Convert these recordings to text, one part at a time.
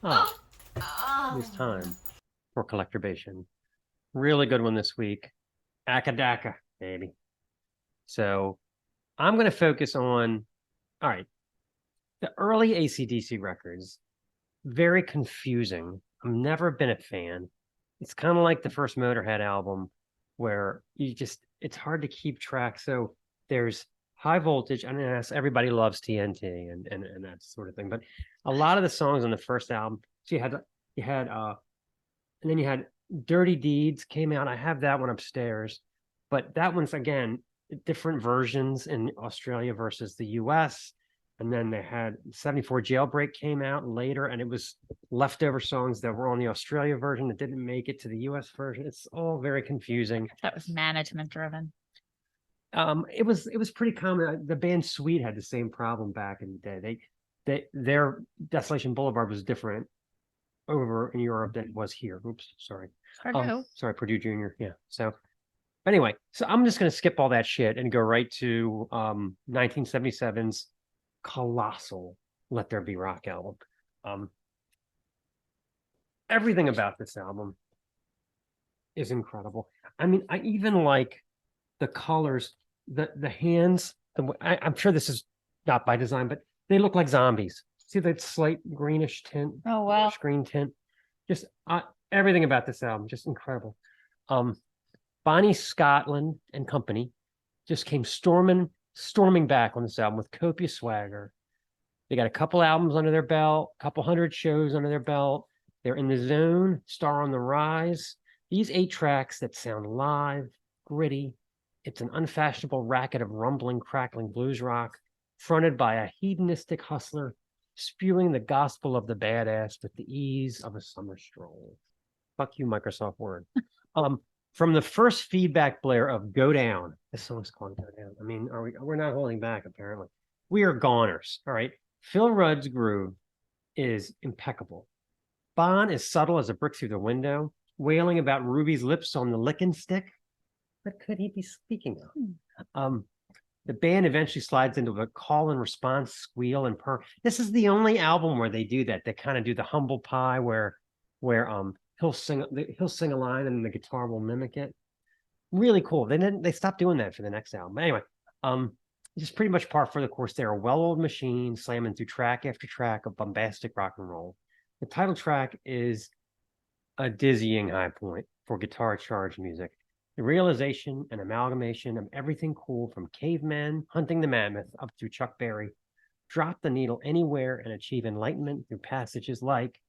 Oh, it's time for Collecturbation. Really good one this week. Akadaka, baby. So I'm going to focus on, all right, the early AC/DC records. Very confusing. I've never been a fan. It's kind of like the first Motorhead album where it's hard to keep track. So there's high voltage, and yes, everybody loves TNT and that sort of thing. But a lot of the songs on the first album, so and then you had Dirty Deeds came out. I have that one upstairs, but that one's again different versions in Australia versus the US. And then they had 74 Jailbreak came out later, and it was leftover songs that were on the Australia version that didn't make it to the US version. It's all very confusing. That was management driven. It was pretty common. The band Sweet had the same problem back in the day. Their Desolation Boulevard was different over in Europe than it was here. Oops, sorry. Purdue. Sorry, Purdue Junior. Yeah. So anyway, so I'm just gonna skip all that shit and go right to 1977's colossal Let There Be Rock album. Everything about this album is incredible. I mean, I even like the colors, the hands. I'm sure this is not by design, but they look like zombies. See that slight greenish tint? Oh wow! Green tint. Just everything about this album, just incredible. Bonnie Scotland and company just came storming back on this album with copious swagger. They got a couple albums under their belt, a couple hundred shows under their belt. They're in the zone, star on the rise. These 8 tracks that sound live, gritty. It's an unfashionable racket of rumbling, crackling blues rock, fronted by a hedonistic hustler, spewing the gospel of the badass with the ease of a summer stroll. Fuck you, Microsoft Word. From the first feedback blare of Go Down, this song's called Go Down. I mean, we're not holding back, apparently. We are goners, all right? Phil Rudd's groove is impeccable. Bon is subtle as a brick through the window, wailing about Ruby's lips on the licking stick. What could he be speaking of? The band eventually slides into a call and response squeal and purr. This is the only album where they do that. They kind of do the humble pie where he'll sing a line and the guitar will mimic it. Really cool. They stopped doing that for the next album. But anyway, just pretty much par for the course. They're a well-oiled machine slamming through track after track of bombastic rock and roll. The title track is a dizzying high point for guitar charged music. The realization and amalgamation of everything cool from Cavemen hunting the mammoth up through Chuck Berry. Drop the needle anywhere and achieve enlightenment through passages like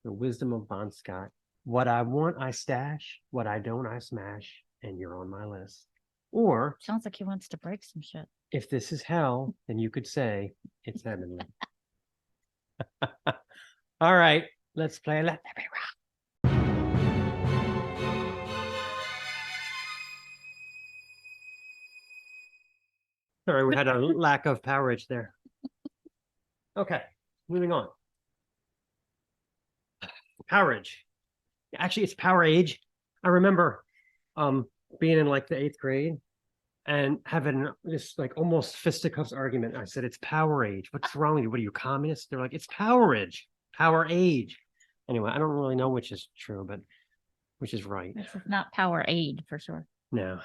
The Wisdom of Bon Scott. What I want, I stash. What I don't, I smash. And you're on my list. Or sounds like he wants to break some shit. If this is hell, then you could say it's heavenly. All right, let's play Let There Be Rock. Sorry, we had a lack of Powerage there. Okay, moving on. Powerage. Actually, it's Powerage. I remember being in like the 8th grade and having this like almost fisticuffs argument. I said, it's Powerage. What's wrong with you? What are you, communist? They're like, it's Powerage. Powerage. Anyway, I don't really know which is true, but which is right. This is not Powerade for sure. No.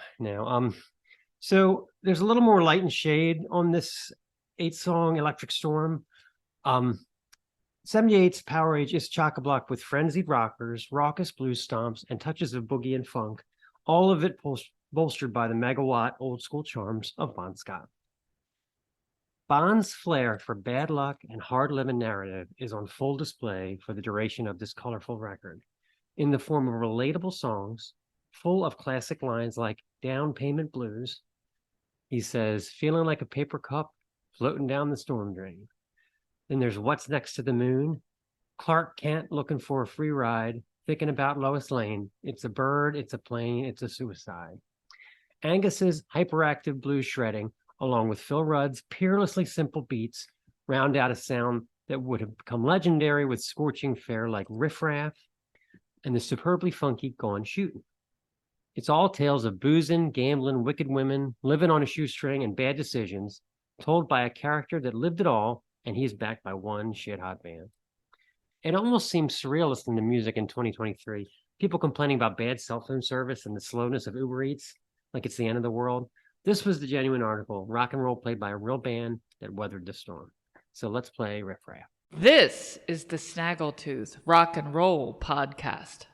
So there's a little more light and shade on this 8-song Electric Storm. 78's Powerage is chock-a-block with frenzied rockers, raucous blues stomps, and touches of boogie and funk. All of it bolstered by the megawatt old-school charms of Bon Scott. Bon's flair for bad luck and hard-living narrative is on full display for the duration of this colorful record, in the form of relatable songs full of classic lines like Down Payment Blues. He says, feeling like a paper cup floating down the storm drain. Then there's What's Next to the Moon, Clark Kent looking for a free ride, thinking about Lois Lane. It's a bird, it's a plane, it's a suicide. Angus's hyperactive blues shredding, along with Phil Rudd's peerlessly simple beats, round out a sound that would have become legendary with Scorching Fair like Riff Raff and the superbly funky Gone Shootin'. It's all tales of boozing, gambling, wicked women, living on a shoestring, and bad decisions, told by a character that lived it all, and he's backed by one shit-hot band. It almost seems surrealist in the music in 2023. People complaining about bad cell phone service and the slowness of Uber Eats, like it's the end of the world. This was the genuine article, rock and roll played by a real band that weathered the storm. So let's play Riff Raff. This is the Snaggletooth Rock and Roll Podcast.